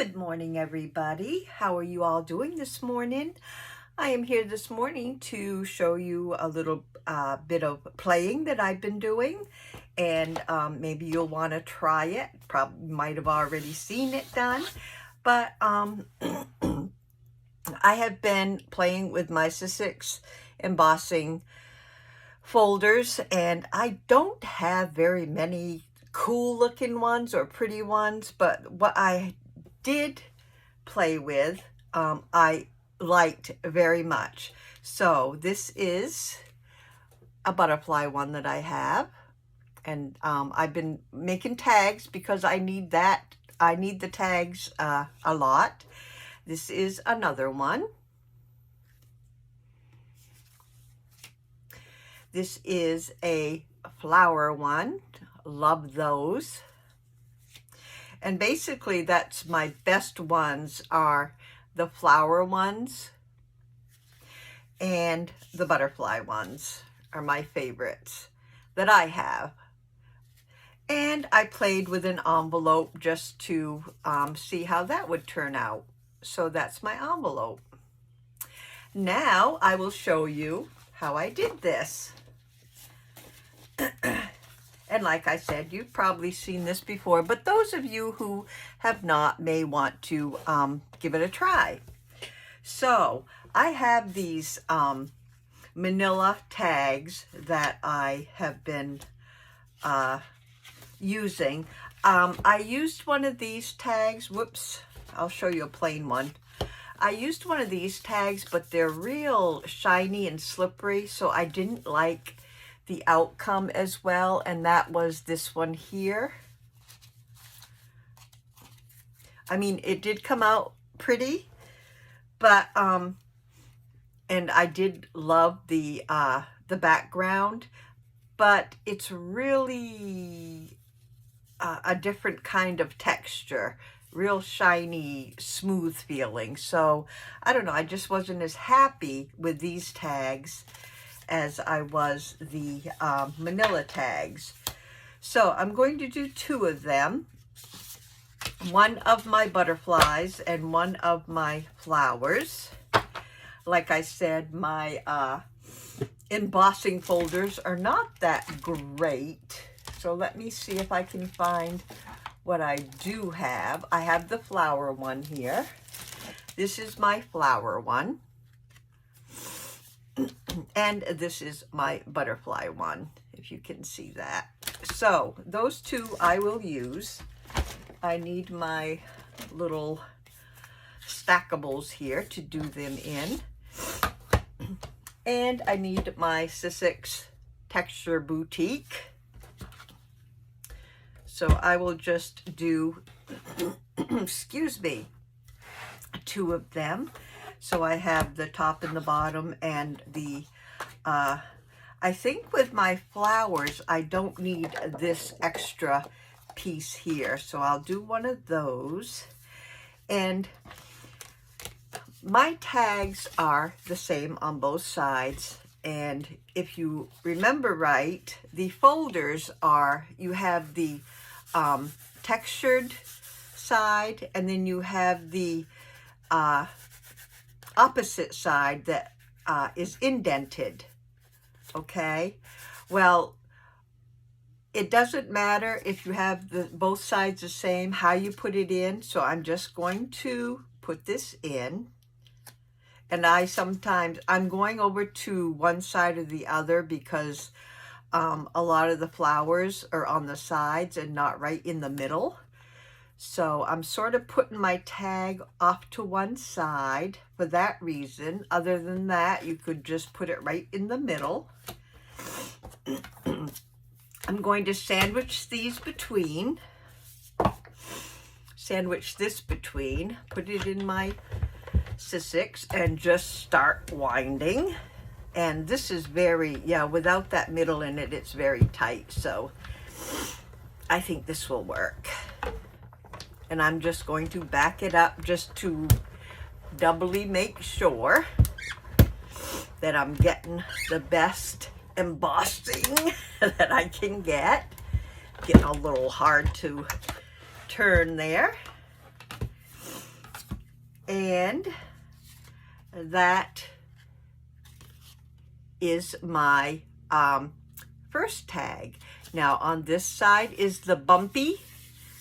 Good morning, everybody. How are you all doing this morning? I am here this morning to show you a little bit of playing that I've been doing, and maybe you'll want to try it. Probably might have already seen it done, but I have been playing with my Sussex embossing folders, and I don't have very many cool looking ones or pretty ones, but what I did play with, I liked very much. So this is a butterfly one that I have, and I've been making tags because I need the tags a lot. This is another one. This is a flower one. Love those. And basically that's my best ones are the flower ones and the butterfly ones are my favorites that I have. And I played with an envelope just to see how that would turn out. So that's my envelope. Now I will show you how I did this. And like I said, you've probably seen this before, but those of you who have not may want to give it a try. So I have these Manila tags that I have been using. I used one of these tags. Whoops, I'll show you a plain one. I used one of these tags, but they're real shiny and slippery, so I didn't like the outcome as well, and that was this one here. I mean, it did come out pretty, but and I did love the background, but it's really a different kind of texture, real shiny, smooth feeling. So I don't know, I just wasn't as happy with these tags as I was the Manila tags. So I'm going to do two of them. One of my butterflies and one of my flowers. Like I said, my embossing folders are not that great. So let me see if I can find what I do have. I have the flower one here. This is my flower one. And this is my butterfly one, if you can see that. So those two I will use. I need my little stackables here to do them in. And I need my Sussex Texture Boutique. So I will just do, excuse me, two of them. So I have the top and the bottom, and the, I think with my flowers, I don't need this extra piece here. So I'll do one of those. And my tags are the same on both sides. And if you remember right, the folders are, you have the textured side, and then you have the opposite side that is indented. Okay, well, it doesn't matter if you have both sides the same, how you put it in. So I'm just going to put this in, and I'm going over to one side or the other because a lot of the flowers are on the sides and not right in the middle. So I'm sort of putting my tag off to one side for that reason. Other than that, you could just put it right in the middle. I'm going to sandwich these between. Sandwich this between. Put it in my Sussex and just start winding. And this is very, yeah, without that middle in it, it's very tight. So I think this will work. And I'm just going to back it up just to doubly make sure that I'm getting the best embossing that I can get. Getting a little hard to turn there. And that is my first tag. Now on this side is the bumpy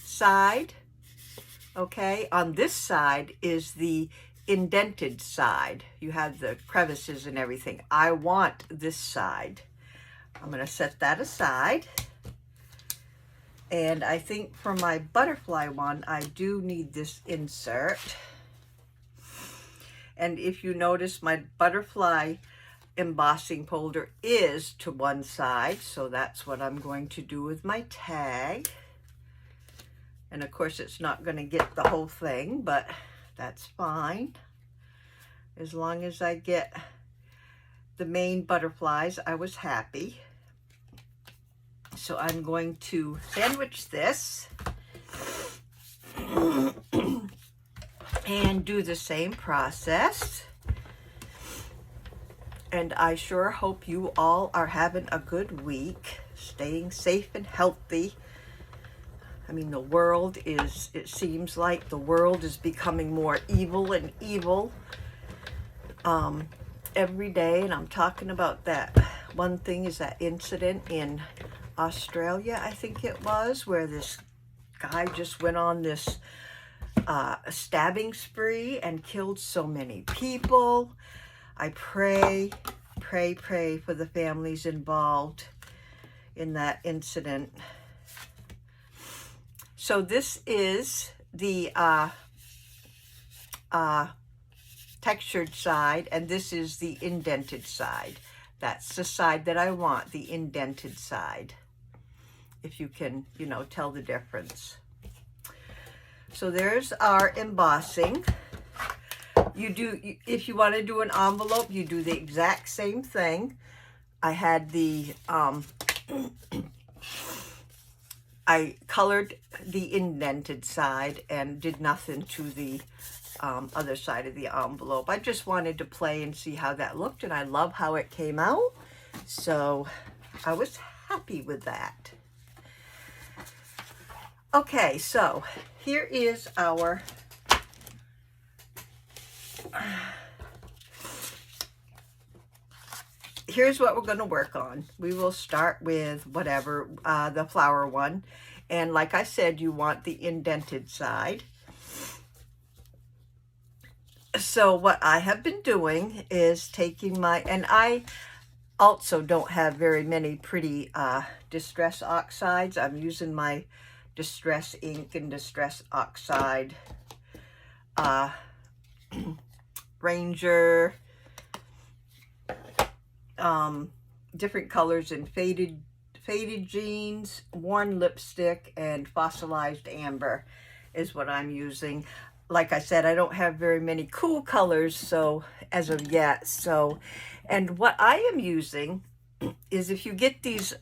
side. Okay, on this side is the indented side. You have the crevices and everything. I want this side. I'm going to set that aside. And I think for my butterfly one, I do need this insert. And if you notice, my butterfly embossing folder is to one side, so that's what I'm going to do with my tag. And of course it's not going to get the whole thing, but that's fine. As long as I get the main butterflies, I was happy. So I'm going to sandwich this and do the same process. And I sure hope you all are having a good week, staying safe and healthy. I mean, the world is, it seems like the world is becoming more evil and evil every day. And I'm talking about that one thing is that incident in Australia, I think it was, where this guy just went on this stabbing spree and killed so many people. I pray for the families involved in that incident. So this is the textured side, and this is the indented side. That's the side that I want, the indented side. If you can, you know, tell the difference. So there's our embossing. You do, if you want to do an envelope, you do the exact same thing. I had the, I colored the indented side and did nothing to the other side of the envelope. I just wanted to play and see how that looked, and I love how it came out. So I was happy with that. Okay, so here is our here's what we're going to work on. We will start with whatever, the flower one. And like I said, you want the indented side. So what I have been doing is taking my, and I also don't have very many pretty Distress Oxides. I'm using my Distress Ink and Distress Oxide Ranger, different colors in faded jeans, worn lipstick, and fossilized amber is what I'm using. Like I said, I don't have very many cool colors, so as of yet. So, and what I am using is, if you get these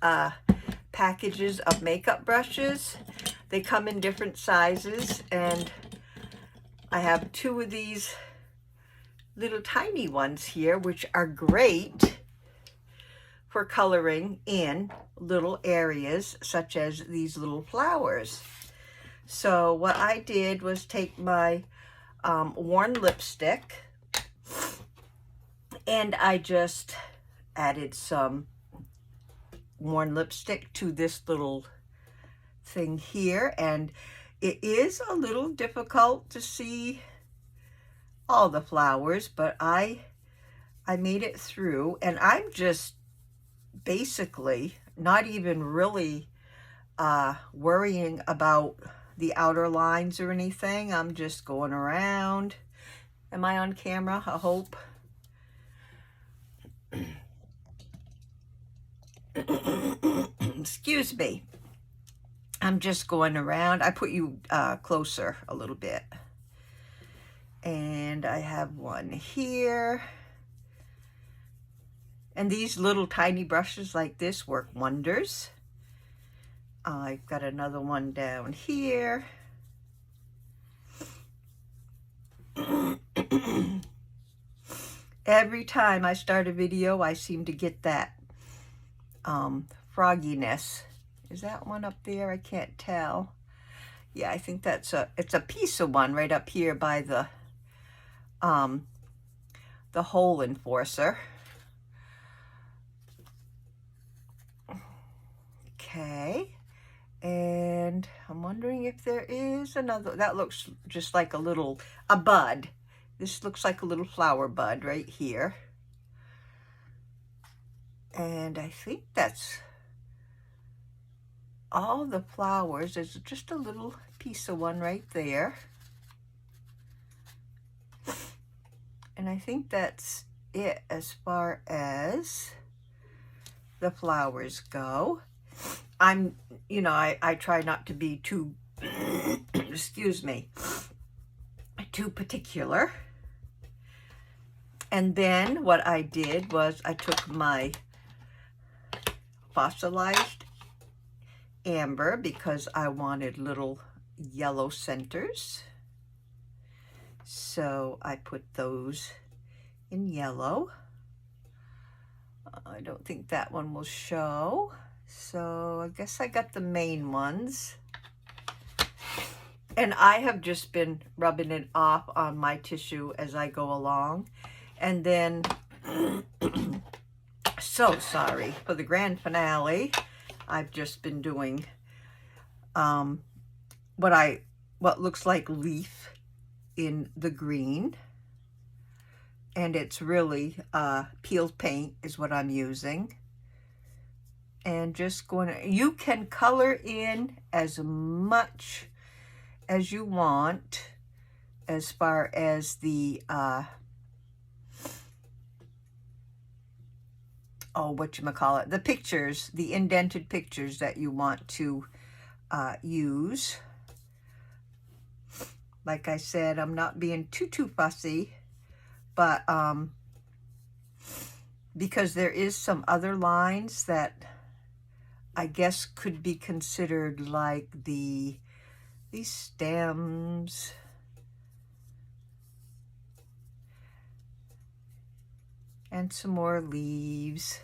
packages of makeup brushes, they come in different sizes, and I have 2 of these little tiny ones here, which are great for coloring in little areas such as these little flowers. So what I did was take my worn lipstick, and I just added some worn lipstick to this little thing here, and it is a little difficult to see all the flowers, but I made it through, and I'm just basically not even really worrying about the outer lines or anything. I'm just going around. Am I on camera? I hope. Excuse me. I'm just going around. I put you closer a little bit. And I have one here. And these little tiny brushes like this work wonders. I've got another one down here. Every time I start a video, I seem to get that frogginess. Is that one up there? I can't tell. Yeah, I think that's it's a piece of one right up here by the the hole enforcer. Okay, and I'm wondering if there is another. That looks just like a bud. This looks like a little flower bud right here. And I think that's all the flowers. There's just a little piece of one right there. And I think that's it as far as the flowers go. I try not to be too, excuse me, too particular. And then what I did was I took my fossilized amber because I wanted little yellow centers. So I put those in yellow. I don't think that one will show. So I guess I got the main ones. And I have just been rubbing it off on my tissue as I go along. And then, so sorry, for the grand finale, I've just been doing what looks like leaf in the green. And it's really peeled paint is what I'm using. And just you can color in as much as you want as far as the, the pictures, the indented pictures that you want to use. Like I said, I'm not being too fussy, but because there is some other lines that I guess could be considered like these stems. And some more leaves.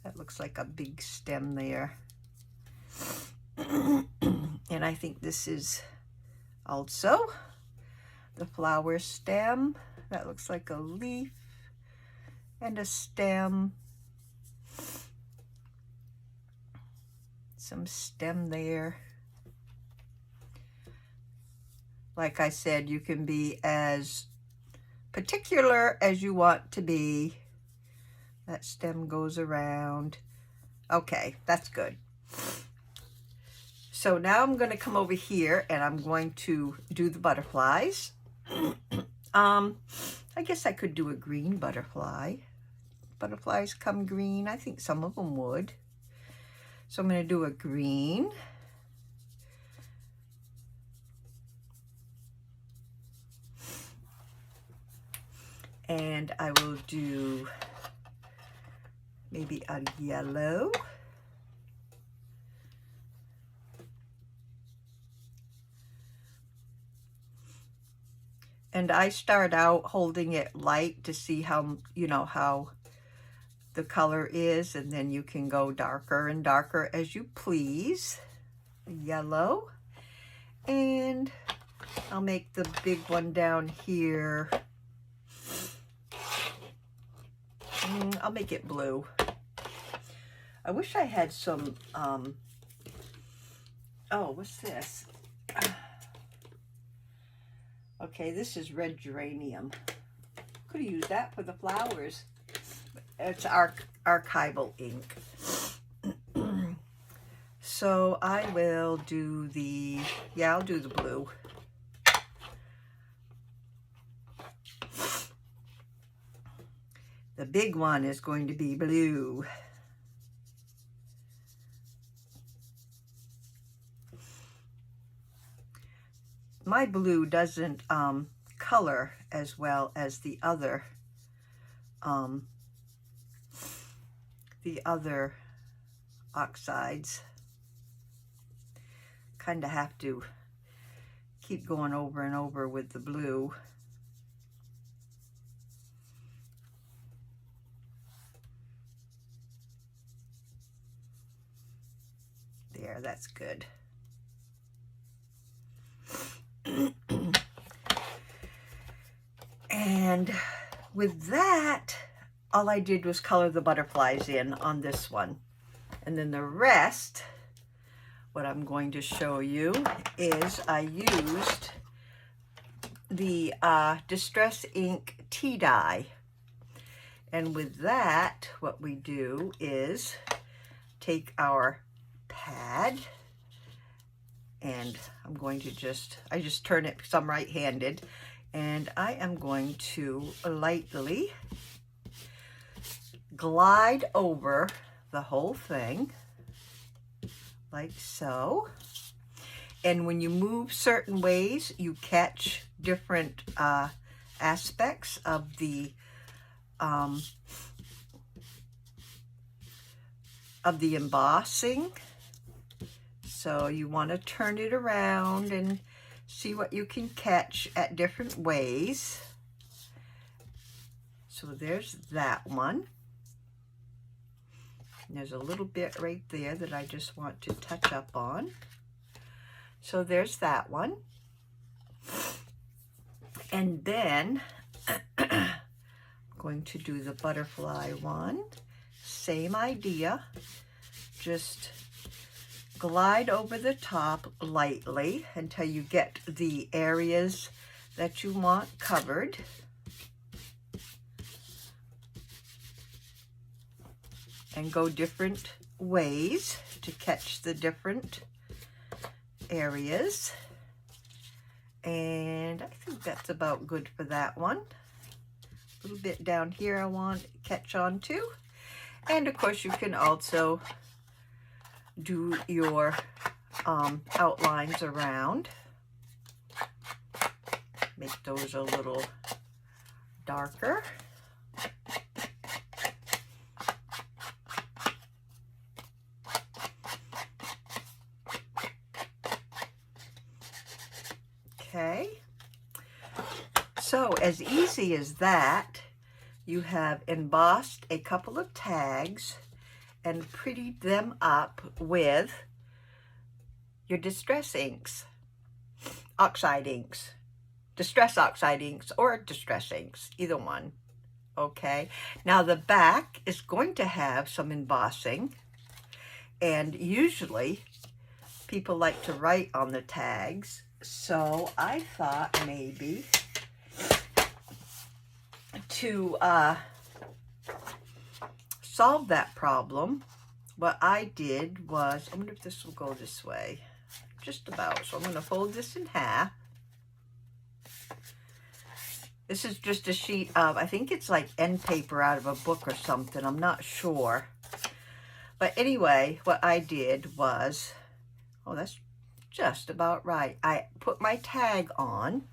That looks like a big stem there. And I think this is also the flower stem. That looks like a leaf and a stem. Some stem there. Like I said, you can be as particular as you want to be. That stem goes around. Okay, that's good. So now I'm going to come over here and I'm going to do the butterflies. I guess I could do a green butterfly. Butterflies come green. I think some of them would. So I'm going to do a green. And I will do maybe a yellow. And I start out holding it light to see how, how the color is, and then you can go darker and darker as you please. Yellow. And I'll make the big one down here. I'll make it blue. I wish I had some, oh, what's this? Okay, this is red geranium. Could have used that for the flowers. It's archival ink. So I will do I'll do the blue. The big one is going to be blue. My blue doesn't color as well as the other oxides. Kind of have to keep going over and over with the blue. There, that's good. And with that, all I did was color the butterflies in on this one. And then the rest, what I'm going to show you is I used the Distress Ink tea dye. And with that, what we do is take our pad, and I'm going to I just turn it because I'm right-handed, and I am going to lightly glide over the whole thing like so. And when you move certain ways, you catch different aspects of the embossing. So you want to turn it around and see what you can catch at different ways. So there's that one. And there's a little bit right there that I just want to touch up on. So there's that one. And then I'm going to do the butterfly one. Same idea. Just glide over the top lightly until you get the areas that you want covered. And go different ways to catch the different areas. And I think that's about good for that one. A little bit down here I want to catch on to. And of course you can also do your outlines around. Make those a little darker. Okay, so as easy as that, you have embossed a couple of tags and prettied them up with your distress inks, oxide inks, distress oxide inks or distress inks, either one. Okay, now the back is going to have some embossing, and usually people like to write on the tags. So I thought maybe to solve that problem, what I did was, I wonder if this will go this way, just about. So I'm going to fold this in half. This is just a sheet of, I think it's like end paper out of a book or something. I'm not sure. But anyway, what I did was, oh, that's just about right. I put my tag on.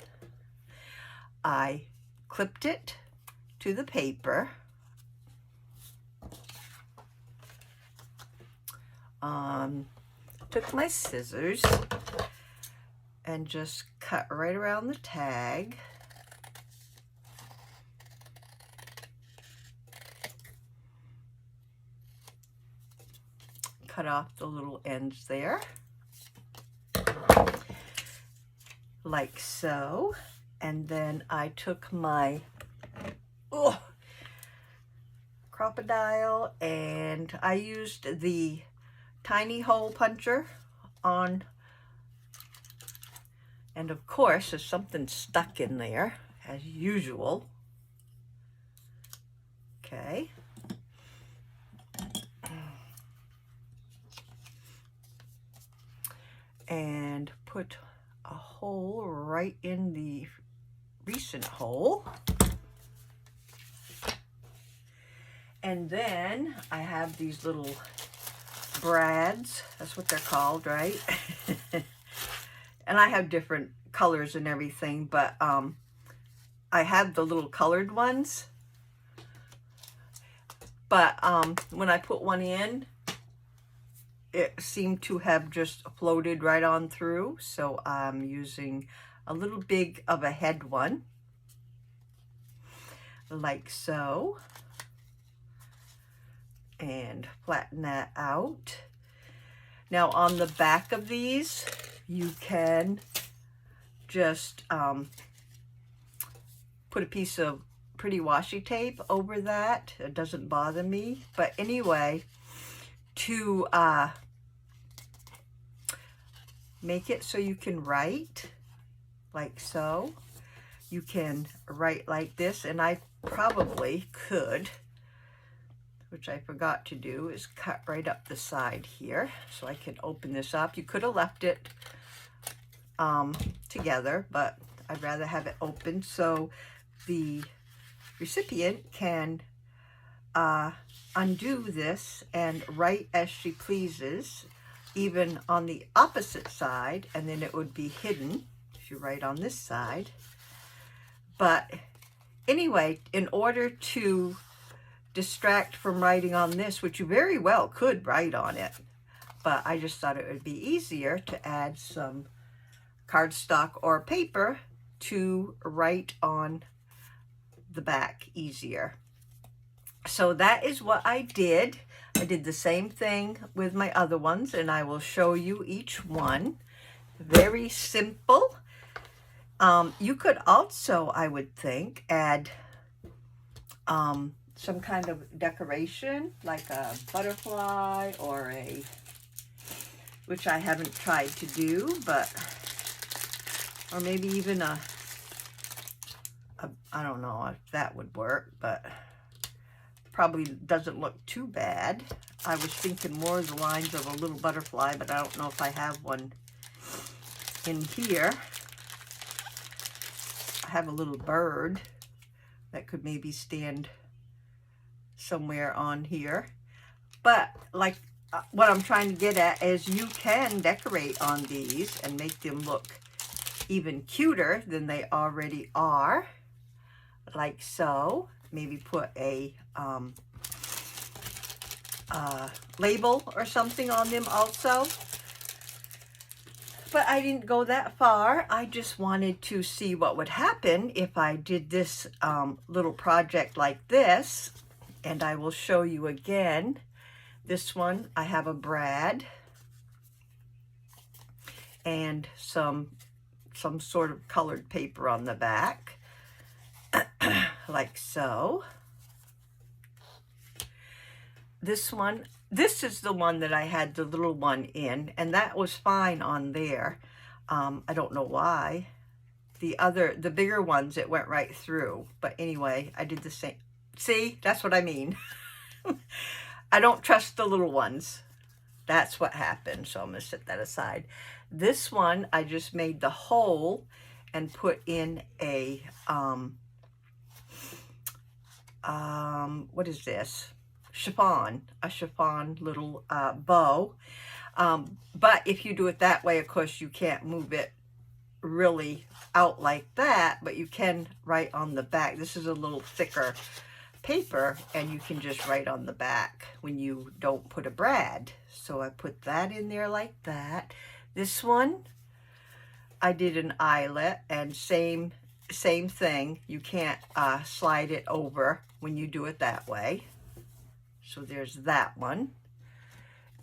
I clipped it to the paper. Took my scissors and just cut right around the tag. Cut off the little ends there. Like so. And then I took my crocodile, and I used the tiny hole puncher on, and of course there's something stuck in there as usual. Okay. And put a hole right in the recent hole. And then I have these little brads, that's what they're called, right? And I have different colors and everything, but I have the little colored ones. But when I put one in, it seemed to have just floated right on through. So I'm using a little big of a head one, like so. And flatten that out. Now on the back of these, you can just put a piece of pretty washi tape over that. It doesn't bother me. But anyway, to make it so you can write like so. You can write like this, and I probably could, which I forgot to do, is cut right up the side here so I can open this up. You could have left it together, but I'd rather have it open so the recipient can undo this and write as she pleases, even on the opposite side, and then it would be hidden if you write on this side. But anyway, in order to distract from writing on this, which you very well could write on it, but I just thought it would be easier to add some cardstock or paper to write on the back easier. So that is what I did. I did the same thing with my other ones, and I will show you each one. Very simple. You could also, I would think, add some kind of decoration, like a butterfly or a, which I haven't tried to do, but, or maybe even a I don't know if that would work, but probably doesn't look too bad. I was thinking more of the lines of a little butterfly, but I don't know if I have one in here. I have a little bird that could maybe stand somewhere on here. But like what I'm trying to get at is you can decorate on these and make them look even cuter than they already are. Like so. Maybe put a label or something on them also. But I didn't go that far. I just wanted to see what would happen if I did this little project like this. And I will show you again. This one, I have a brad and some sort of colored paper on the back. Like so. This one, this is the one that I had the little one in, and that was fine on there. I don't know why. The bigger ones, it went right through. But anyway, I did the same. See, that's what I mean. I don't trust the little ones. That's what happened. So I'm going to set that aside. This one, I just made the hole and put in a, what is this? Chiffon, a chiffon little bow. But if you do it that way, of course, you can't move it really out like that, but you can write on the back. This is a little thicker paper, and you can just write on the back when you don't put a brad. So I put that in there like that. This one, I did an eyelet, and same thing. You can't slide it over when you do it that way. So there's that one.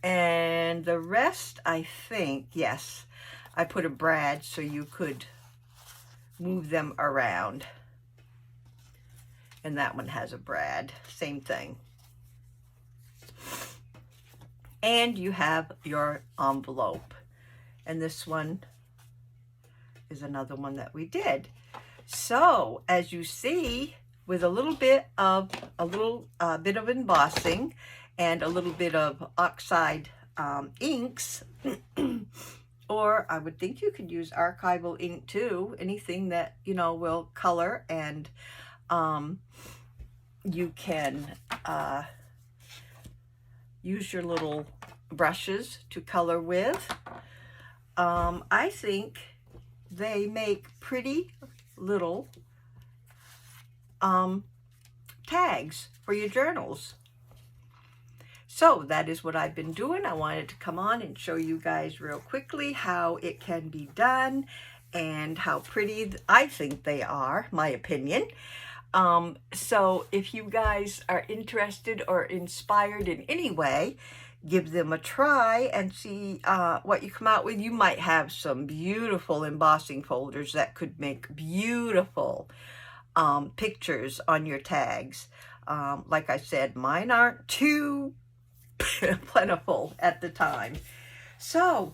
And the rest, I think, yes, I put a brad so you could move them around. And that one has a brad, same thing. And you have your envelope. And this one is another one that we did. So, as you see, with a little bit of embossing and a little bit of oxide inks, or I would think you could use archival ink too, anything that, you know, will color, and you can use your little brushes to color with. I think they make pretty little tags for your journals. So that is what I've been doing. I wanted to come on and show you guys real quickly how it can be done and how pretty I think they are, my opinion. So if you guys are interested or inspired in any way, give them a try and see what you come out with. You might have some beautiful embossing folders that could make beautiful pictures on your tags. Like I said, mine aren't too plentiful at the time. So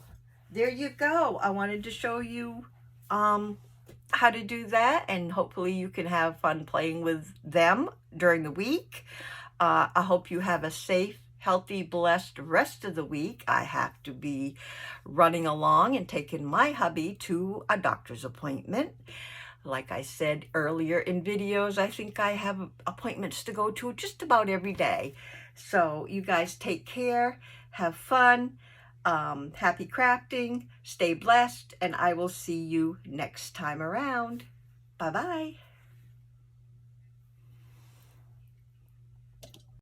there you go. I wanted to show you how to do that, and hopefully you can have fun playing with them during the week. I hope you have a safe, healthy, blessed rest of the week. I have to be running along and taking my hubby to a doctor's appointment. Like I said earlier in videos, I think I have appointments to go to just about every day. So you guys take care, have fun, happy crafting, stay blessed, and I will see you next time around. Bye-bye.